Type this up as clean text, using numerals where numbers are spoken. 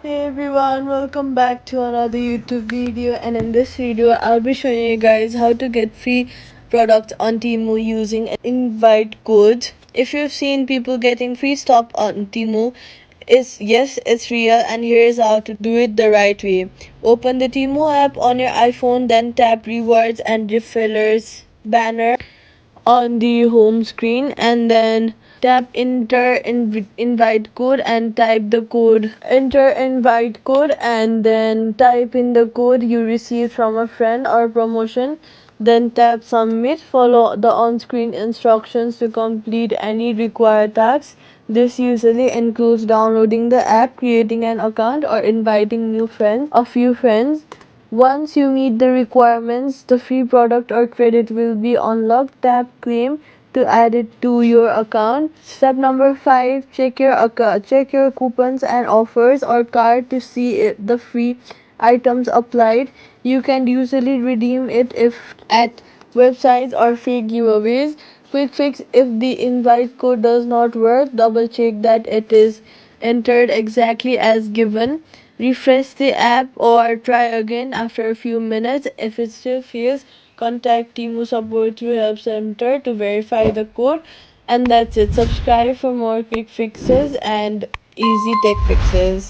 Hey everyone, welcome back to another YouTube video, and in this video I'll be showing you guys how to get free products on Temu using an invite code. If you've seen people getting free stuff on Temu, it's real, and here's how to do it the right way. Open the Temu app on your iPhone, then tap rewards and refillers banner on the home screen, and then tap invite code and type the code. Enter invite code and then type in the code you received from a friend or promotion. Then tap submit. Follow the on-screen instructions to complete any required tasks. This usually includes downloading the app, creating an account, or inviting a few friends. Once you meet the requirements, the free product or credit will be unlocked. Tap claim to add it to your account. Step number 5, check your coupons and offers or card to see if the free items applied. You can usually redeem it if at websites or fake giveaways. Quick fix: if the invite code does not work, double check that it is entered exactly as given. Refresh the app or try again after a few minutes. If it still fails, contact Temu support through Help Center to verify the code. And that's it. Subscribe for more quick fixes and easy tech fixes.